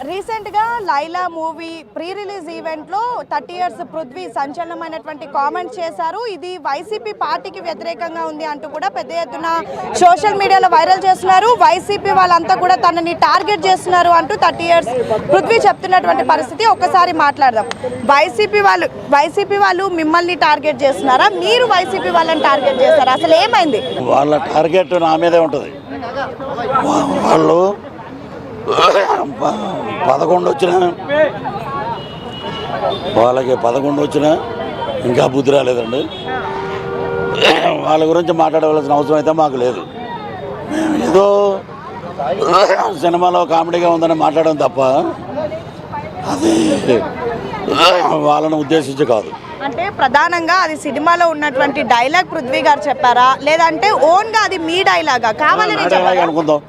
రీసెంట్గా Laila movie pre release ఈవెంట్లో 30 years Prithvi సంచలనమైనటువంటి comments చేశారు. ఇది వైసీపీ పార్టీకి వ్యతిరేకంగా ఉంది అంటూ కూడా పెద్ద ఎత్తున సోషల్ మీడియాలో వైరల్ చేస్తున్నారు. వైసీపీ వాళ్ళంతా కూడా తనని టార్గెట్ చేస్తున్నారు అంటూ 30 ఇయర్స్ పృథ్వీ చెప్తున్నటువంటి పరిస్థితి. ఒక్కసారి మాట్లాడదాం. వైసీపీ వాళ్ళు మిమ్మల్ని టార్గెట్ చేస్తున్నారా, మీరు వైసీపీ వాళ్ళని టార్గెట్ చేస్తారా? అసలు ఏమైంది? వాళ్ళ టార్గెట్ నా మీదే ఉంటుంది. వాళ్ళు 11 వచ్చినా వాళ్ళకి 11 వచ్చినా ఇంకా బుద్ధి రాలేదండి. వాళ్ళ గురించి మాట్లాడవలసిన అవసరం అయితే మాకు లేదు. ఏదో సినిమాలో కామెడీగా ఉందని మాట్లాడడం తప్ప అది వాళ్ళని ఉద్దేశించి కాదు. అంటే ప్రధానంగా అది సినిమాలో ఉన్నటువంటి డైలాగ్ పృథ్వీ గారు చెప్పారా, లేదంటే ఓన్గా అది మీ డైలాగా కావాలని అనుకుందాం?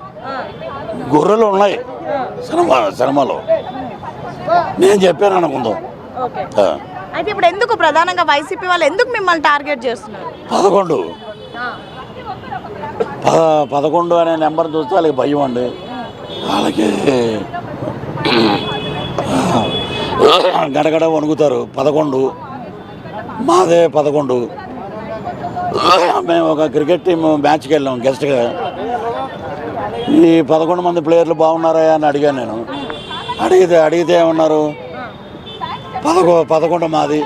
గొర్రెలు ఉన్నాయి సినిమాలో, నేను చెప్పాను అనుకుందాం. అయితే ఇప్పుడు ఎందుకు ప్రధానంగా వైసీపీ వాళ్ళు ఎందుకు మిమ్మల్ని టార్గెట్ చేస్తున్నారు? 11 అనే నెంబర్ చూస్తే వాళ్ళకి భయం అండి. వాళ్ళకి గడగడ వణుకుతారు. 11 మాదే 11. మేము ఒక క్రికెట్ టీం మ్యాచ్కి వెళ్ళాం గెస్ట్గా. ఈ 11 మంది ప్లేయర్లు బాగున్నారా అని అడిగాను నేను. అడిగితే ఏమన్నారు, 11 మాది.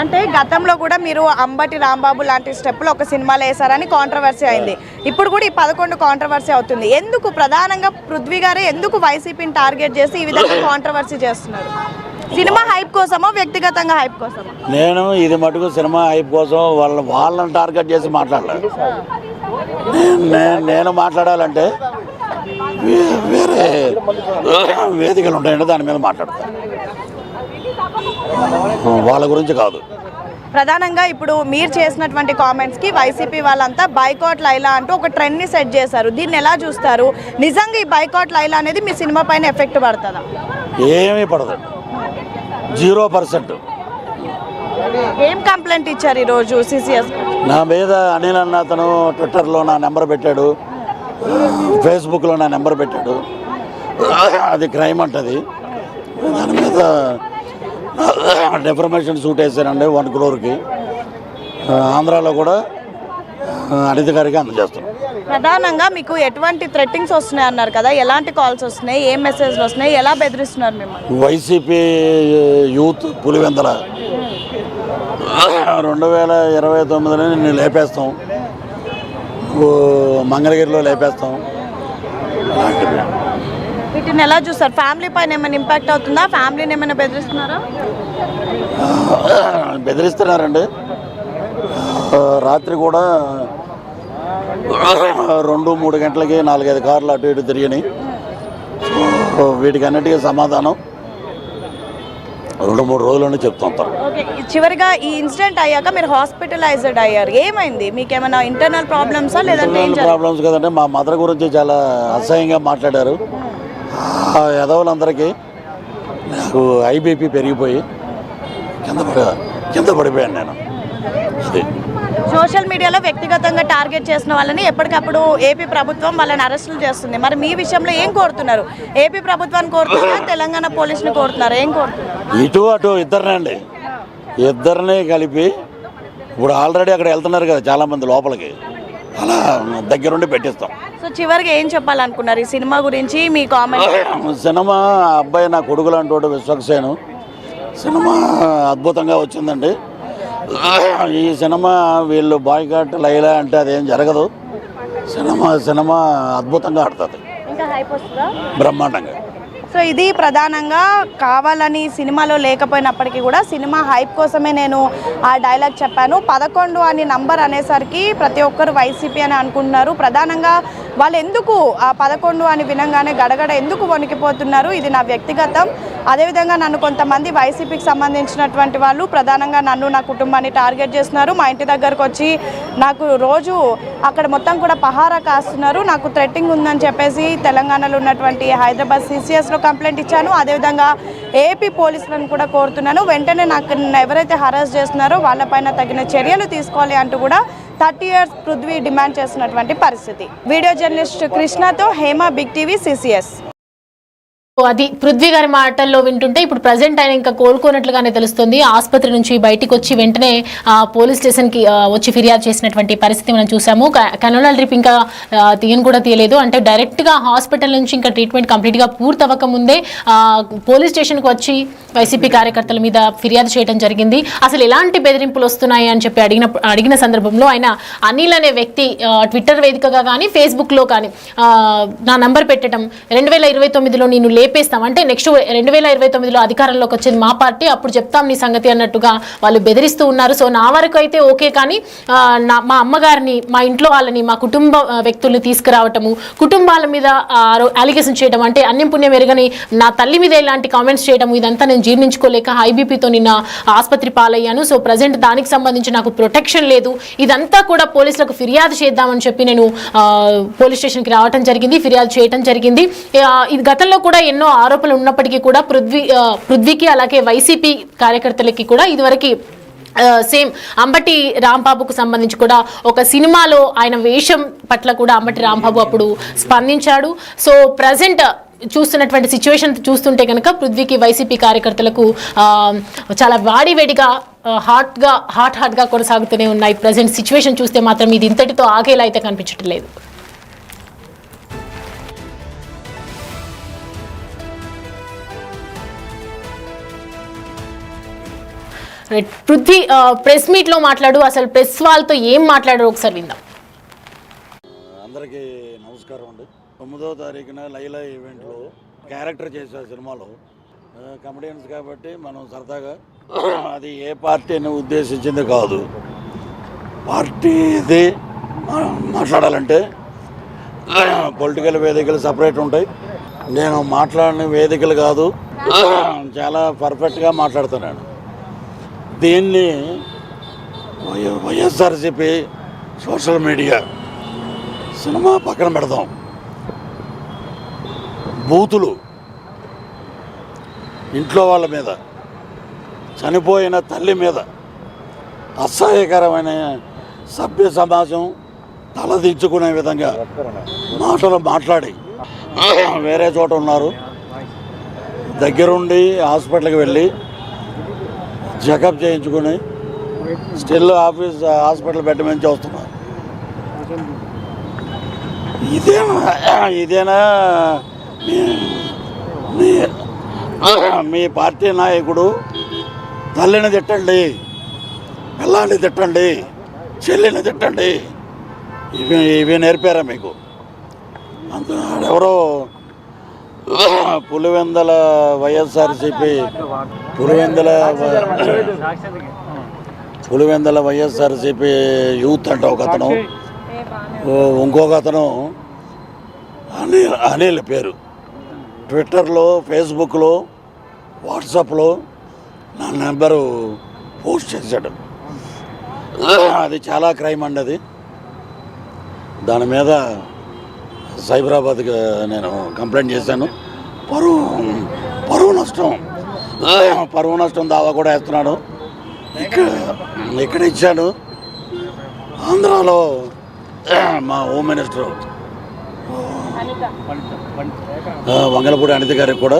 అంటే గతంలో కూడా మీరు అంబటి రాంబాబు లాంటి స్టెప్పులు ఒక సినిమాలో వేసారని కాంట్రవర్సీ అయింది. ఇప్పుడు కూడా ఈ 11 కాంట్రవర్సీ అవుతుంది. ఎందుకు ప్రధానంగా పృథ్వీ గారే ఎందుకు వైసీపీని టార్గెట్ చేసి ఈ విధంగా కాంట్రవర్సీ చేస్తున్నారు? సినిమా హైప్ కోసమో వ్యక్తిగతంగా హైప్ కోసమో? నేను ఇది మటుకు సినిమా హైప్ కోసం వాళ్ళని టార్గెట్ చేసి మాట్లాడలేదు. నేను మాట్లాడాలంటే వేరే వేదికలు ఉంటాయండి, దాని మీద మాట్లాడతాను. వాళ్ళ గురించి కాదు. ప్రధానంగా ఇప్పుడు మీరు చేసినటువంటి కామెంట్స్కి వైసీపీ వాళ్ళంతా బైకాట్ లైలా అంటూ ఒక ట్రెండ్ని సెట్ చేశారు. దీన్ని ఎలా చూస్తారు? నిజంగా ఈ బైకాట్ లైలా అనేది మీ సినిమా పైన ఎఫెక్ట్ పడుతుందా? ఏమీ పడదు, 0%. ఏం కంప్లైంట్ ఇచ్చారు ఈరోజు సిసిఎస్? నా మీద అనిల్ అన్న అతను ట్విట్టర్లో నా నెంబర్ పెట్టాడు, ఫేస్బుక్లో నా నెంబర్ పెట్టాడు. అది క్రైమ్ అంటది. దాని మీద డిఫర్మేషన్ సూట్ వేసానండి 1 crore. ఆంధ్రాలో కూడా అనిత గారికి అందజేస్తాం. ప్రధానంగా మీకు ఎటువంటి థ్రెట్టింగ్స్ వస్తున్నాయి అన్నారు కదా, ఎలాంటి కాల్స్ వస్తున్నాయి, ఏం మెసేజ్లు వస్తున్నాయి, ఎలా బెదిరిస్తున్నారు మిమ్మల్ని? వైసీపీ యూత్ పులివెందల 2029 నేను లేపేస్తాం, మంగళగిరిలో లేపేస్తాం. వీటిని ఎలా చూస్తారు? ఫ్యామిలీ పైన ఏమైనా ఇంపాక్ట్ అవుతుందా? ఫ్యామిలీని ఏమైనా బెదిరిస్తున్నారా? బెదిరిస్తున్నారండి. రాత్రి కూడా 2-3 గంటలకి 4-5 కార్లు అటు ఇటు తిరిగినాయి. సో వీటికి అన్నిటికీ సమాధానం 2-3 రోజుల్లోనే చెప్తుంటారు. చివరిగా ఈ ఇన్సిడెంట్ అయ్యాక మీరు హాస్పిటలైజ్డ్ అయ్యారు, ఏమైంది? మీకు ఏమైనా ఇంటర్నల్ ప్రాబ్లమ్సా లేదంటే ప్రాబ్లమ్స్ కదండి. మా మదర్ గురించి చాలా అసహ్యంగా మాట్లాడారు. ఎదవులందరికీ నాకు ఐబీపీ పెరిగిపోయి కింద పడిపోయాను నేను. అది సోషల్ మీడియాలో వ్యక్తిగతంగా టార్గెట్ చేసిన వాళ్ళని ఎప్పటికప్పుడు ఏపీ ప్రభుత్వం వాళ్ళని అరెస్టులు చేస్తుంది. మరి మీ విషయంలో ఏం కోరుతున్నారు? ఏపీ ప్రభుత్వాన్ని కోరుతున్నారా, తెలంగాణ పోలీసుని కోరుతున్నారు? ఏం కోరుతున్నారు? ఇటు అటు ఇద్దరిని కలిపి ఇప్పుడు ఆల్రెడీ అక్కడ వెళ్తున్నారు కదా చాలామంది లోపలికి, అలా దగ్గరుండి పెట్టిస్తాం. సో చివరికి ఏం చెప్పాలనుకున్నారు ఈ సినిమా గురించి మీ కామెంట్? సినిమా అబ్బాయి నా కొడుకు లాంటి విశ్వక్సేను. సినిమా అద్భుతంగా వచ్చిందండి. ఈ సినిమా వీళ్ళు బాయ్కాట్ లైలా అంటే అదేం జరగదు. సినిమా అద్భుతంగా ఆడుతుంది, బ్రహ్మాండంగా. సో ఇది ప్రధానంగా కావాలని సినిమాలో లేకపోయినప్పటికీ కూడా సినిమా హైప్ కోసమే నేను ఆ డైలాగ్ చెప్పాను. 11 అని నంబర్ అనేసరికి ప్రతి ఒక్కరు వైసీపీ అని అనుకుంటున్నారు. ప్రధానంగా వాళ్ళు ఎందుకు ఆ 11 అని వినంగానే గడగడ ఎందుకు వణికిపోతున్నారు? ఇది నా వ్యక్తిగతం. అదేవిధంగా నన్ను కొంతమంది వైసీపీకి సంబంధించినటువంటి వాళ్ళు ప్రధానంగా నన్ను, నా కుటుంబాన్ని టార్గెట్ చేస్తున్నారు. మా ఇంటి దగ్గరకు వచ్చి నాకు రోజు అక్కడ మొత్తం కూడా పహారా కాస్తున్నారు. నాకు థ్రెట్టింగ్ ఉందని చెప్పేసి తెలంగాణలో ఉన్నటువంటి హైదరాబాద్ సిసిఎస్లో కంప్లైంట్ ఇచ్చాను. అదేవిధంగా ఏపీ పోలీసులను కూడా కోరుతున్నాను, వెంటనే నాకు ఎవరైతే హరాస్ చేస్తున్నారో వాళ్ళపైన తగిన చర్యలు తీసుకోవాలి అంటూ కూడా 30 ఇయర్స్ పృథ్వీ డిమాండ్ చేస్తున్నటువంటి పరిస్థితి. వీడియో జర్నలిస్ట్ కృష్ణతో హేమ, బిగ్ టీవీ, సిసిఎస్. అది పృథ్వీ గారి మాటల్లో వింటుంటే ఇప్పుడు ప్రజెంట్ ఆయన ఇంకా కోలుకోనట్లుగానే తెలుస్తుంది. ఆసుపత్రి నుంచి బయటికి వచ్చి వెంటనే పోలీస్ స్టేషన్కి వచ్చి ఫిర్యాదు చేసినటువంటి పరిస్థితి మనం చూసాము. కరోనల్ డ్రిప్ ఇంకా తీయను కూడా తీయలేదు. అంటే డైరెక్ట్గా హాస్పిటల్ నుంచి ఇంకా ట్రీట్మెంట్ కంప్లీట్గా పూర్తవ్వక ముందే పోలీస్ స్టేషన్కి వచ్చి వైసీపీ కార్యకర్తల మీద ఫిర్యాదు చేయడం జరిగింది. అసలు ఎలాంటి బెదిరింపులు వస్తున్నాయి అని చెప్పి అడిగిన సందర్భంలో ఆయన అనిల్ అనే వ్యక్తి ట్విట్టర్ వేదికగా కానీ ఫేస్బుక్లో కానీ నా నంబర్ పెట్టడం 2029లో నేను లేపేస్తాం, అంటే నెక్స్ట్ 2029లో అధికారంలోకి వచ్చేది మా పార్టీ, అప్పుడు చెప్తాం నీ సంగతి అన్నట్టుగా వాళ్ళు బెదిరిస్తూ ఉన్నారు. సో నా వరకు అయితే ఓకే, కానీ మా అమ్మగారిని, మా ఇంట్లో వాళ్ళని, మా కుటుంబ వ్యక్తుల్ని తీసుకురావటము, కుటుంబాల మీద అలిగేషన్ చేయడం, అంటే అన్యం పుణ్యం ఎరగని నా తల్లి మీద ఇలాంటి కామెంట్స్ చేయడం, ఇదంతా నేను జీర్ణించుకోలేక హై బీపీతో నిన్న ఆసుపత్రి పాలయ్యాను. సో ప్రజెంట్ దానికి సంబంధించి నాకు ప్రొటెక్షన్ లేదు. ఇదంతా కూడా పోలీసులకు ఫిర్యాదు చేద్దామని చెప్పి నేను పోలీస్ స్టేషన్కి రావడం జరిగింది, ఫిర్యాదు చేయడం జరిగింది. ఇది గతంలో కూడా ఎన్నో ఆరోపణలు ఉన్నప్పటికీ కూడా పృథ్వీకి అలాగే వైసీపీ కార్యకర్తలకి కూడా ఇదివరకు సేమ్ అంబటి రాంబాబుకు సంబంధించి కూడా ఒక సినిమాలో ఆయన వేషం పట్ల కూడా అంబటి రాంబాబు అప్పుడు స్పందించాడు. సో ప్రజెంట్ చూస్తున్నటువంటి సిచ్యువేషన్ చూస్తుంటే కనుక పృథ్వీకి వైసీపీ కార్యకర్తలకు చాలా వాడివేడిగా హాట్గా కొనసాగుతూనే ఉన్నాయి. ప్రజెంట్ సిచ్యువేషన్ చూస్తే మాత్రం ఇది ఇంతటితో ఆగేలా అయితే కనిపించడం లేదు. పృథ్వీ ప్రెస్ మీట్లో మాట్లాడు, అసలు ప్రెస్ వాళ్ళతో ఏం మాట్లాడారు ఒకసారి విందాం. అందరికీ నమస్కారం అండి. 9వ తారీఖున లైలా ఈవెంట్లో క్యారెక్టర్ చేసే సినిమాలో కమెడియన్స్ కాబట్టి మనం సరదాగా అది ఏ పార్టీని ఉద్దేశించింది కాదు. పార్టీది మాట్లాడాలంటే పొలిటికల్ వేదికలు సపరేట్ ఉంటాయి. నేను మాట్లాడిన వేదికలు కాదు, చాలా పర్ఫెక్ట్గా మాట్లాడుతున్నాను. దీన్ని వైఎస్ఆర్సీపీ సోషల్ మీడియా సినిమా పక్కన పెడదాం. బూతులు ఇంట్లో వాళ్ళ మీద, చనిపోయిన తల్లి మీద అసహ్యకరమైన సభ్య సమాజం తలదించుకునే విధంగా మాటలు మాట్లాడి వేరే చోట ఉన్నారు. దగ్గరుండి హాస్పిటల్కి వెళ్ళి చెకప్ చేయించుకుని స్టిల్ హాస్పిటల్ బెడ్ నుంచి వస్తున్నారు. ఇదేనా మీ పార్టీ నాయకుడు? తల్లిని తిట్టండి, పిల్లాన్ని తిట్టండి, చెల్లిని తిట్టండి, ఇవి నేర్పారా మీకు? అంత ఎవరో పులివెందల వైఎస్ఆర్సీపీ పులివెందల వైఎస్ఆర్సీపీ యూత్ అంటే ఒక అతను, ఇంకొక అతను అనిల్ పేరు ట్విట్టర్లో, ఫేస్బుక్లో, వాట్సాప్లో నా నెంబరు పోస్ట్ చేశాడు. అది చాలా క్రైమ్ అండి. అది దాని మీద సైబరాబాద్కి నేను కంప్లైంట్ చేశాను. పరువు నష్టం దావా కూడా వేస్తున్నాడు. ఇక్కడ ఇచ్చాను. ఆంధ్రాలో మా హోమ్ మినిస్టర్ వంగలపూడి అనిత గారికి కూడా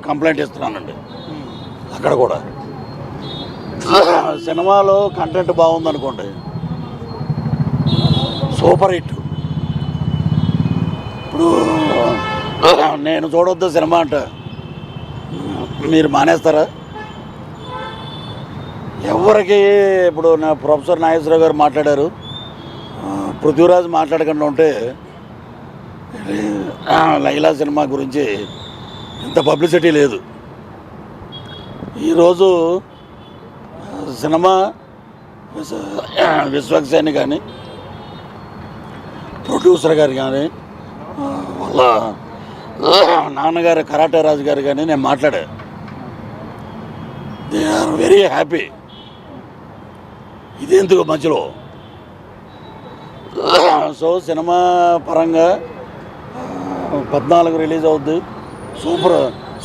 కంప్లైంట్ ఇస్తున్నానండి. అక్కడ కూడా సినిమాలో కంటెంట్ బాగుందనుకోండి, సూపర్ హిట్. ఇప్పుడు నేను చూడొద్దు సినిమా అంటే మీరు మానేస్తారా? ఎవరికి ఇప్పుడు నా ప్రొఫెసర్ నాగేశ్వరరావు గారు మాట్లాడారు, పృథ్వీరాజ్ మాట్లాడకుండా ఉంటే లైలా సినిమా గురించి ఇంత పబ్లిసిటీ లేదు. ఈరోజు సినిమా విశ్వక్సేని కానీ, ప్రొడ్యూసర్ గారు కానీ, వాళ్ళ నాన్నగారు కరాటే రాజు గారు కానీ నేను మాట్లాడా. They are very happy. ఇదెందుకు మధ్యలో? సో సినిమా పరంగా 14 రిలీజ్ అవుద్ది.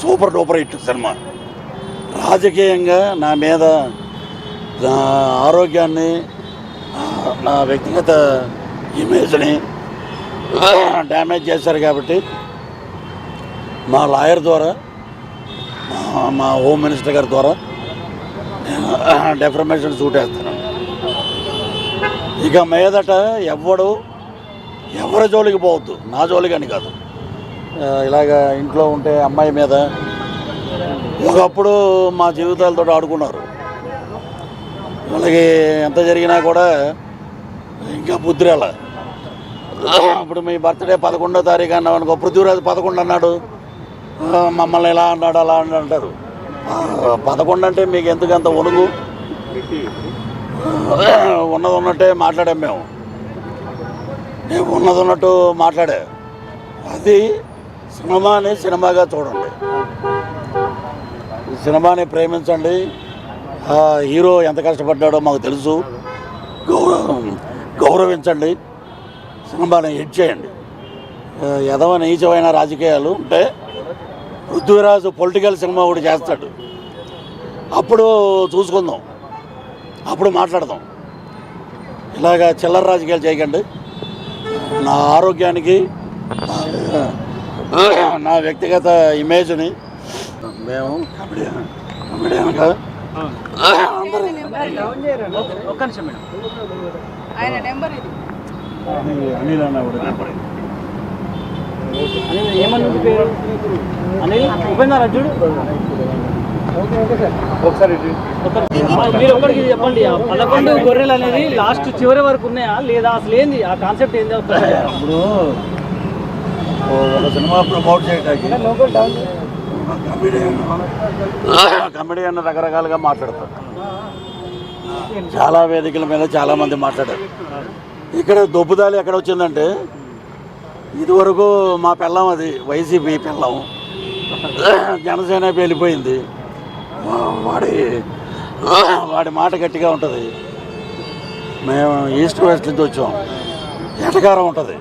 Super duper hit cinema. రాజకీయంగా నా మీద, నా ఆరోగ్యాన్ని, నా వ్యక్తిగత ఇమేజ్ని డ్యామేజ్ చేశారు కాబట్టి మా లాయర్ ద్వారా మా హోమ్ మినిస్టర్ గారి ద్వారా నేను డెఫర్మేషన్ సూట్ వేస్తాను. ఇక మీదట ఎవరి జోలికి పోవద్దు, నా జోలికి అని కాదు. ఇలాగ ఇంట్లో ఉంటే అమ్మాయి మీద ఒకప్పుడు మా జీవితాలతో ఆడుకున్నారు. వాళ్ళకి ఎంత జరిగినా కూడా ఇంకా బుద్ధి రాల. ఇప్పుడు మీ బర్త్డే 11వ తారీఖు అన్నాం అనుకో, పృథ్వీరాజ్ 11 అన్నాడు, మమ్మల్ని ఇలా అన్నాడు అలా అని అంటారు. 11 అంటే మీకు ఎందుకంత ఒలుగు? ఉన్నది ఉన్నట్టే మాట్లాడాం మేము. నేను ఉన్నది ఉన్నట్టు మాట్లాడా. అది సినిమాని సినిమాగా చూడండి, సినిమాని ప్రేమించండి. హీరో ఎంత కష్టపడ్డాడో మాకు తెలుసు, గౌరవించండి, సినిమాని హిట్ చేయండి. ఎదవ నీచమైన రాజకీయాలు ఉంటే పృథ్వీరాజు పొలిటికల్ సినిమా ఒకటి చేస్తాడు, అప్పుడు చూసుకుందాం, అప్పుడు మాట్లాడదాం. ఇలాగా చిల్లర రాజకీయాలు చేయకండి. నా ఆరోగ్యానికి, నా వ్యక్తిగత ఇమేజ్ని మేము కమెడియన్గా ఒక్క నిమిషం మేడం. ఆయన నెంబర్ ఇది. అనిల్ అన్న కూడా నెంబర్. అనిల్ ఏమన్నా పేరు? అనిల్ ఉపేందర్ అర్జుడు. ఒకసారి మీరు ఒక్కడికి చెప్పండి, 11 గొర్రెలు అనేది లాస్ట్ చివరి వరకు ఉన్నాయా లేదా, అసలు ఏంది ఆ కాన్సెప్ట్ ఏంది? ఇప్పుడు ఒక సినిమా ప్రమోట్ చేయడానికి కమెడియన్ రకరకాలుగా మాట్లాడతారు. చాలా వేదికల మీద చాలామంది మాట్లాడారు. ఇక్కడ దొబ్బుదాలి ఎక్కడ వచ్చిందంటే, ఇదివరకు మా పెళ్ళం, అది వైసీపీ పెళ్ళం, జనసేన వెళ్ళిపోయింది. వాడి మాట గట్టిగా ఉంటుంది. మేము ఈస్ట్ వెస్ట్ నుంచి వచ్చాం, ఎటకారం ఉంటుంది.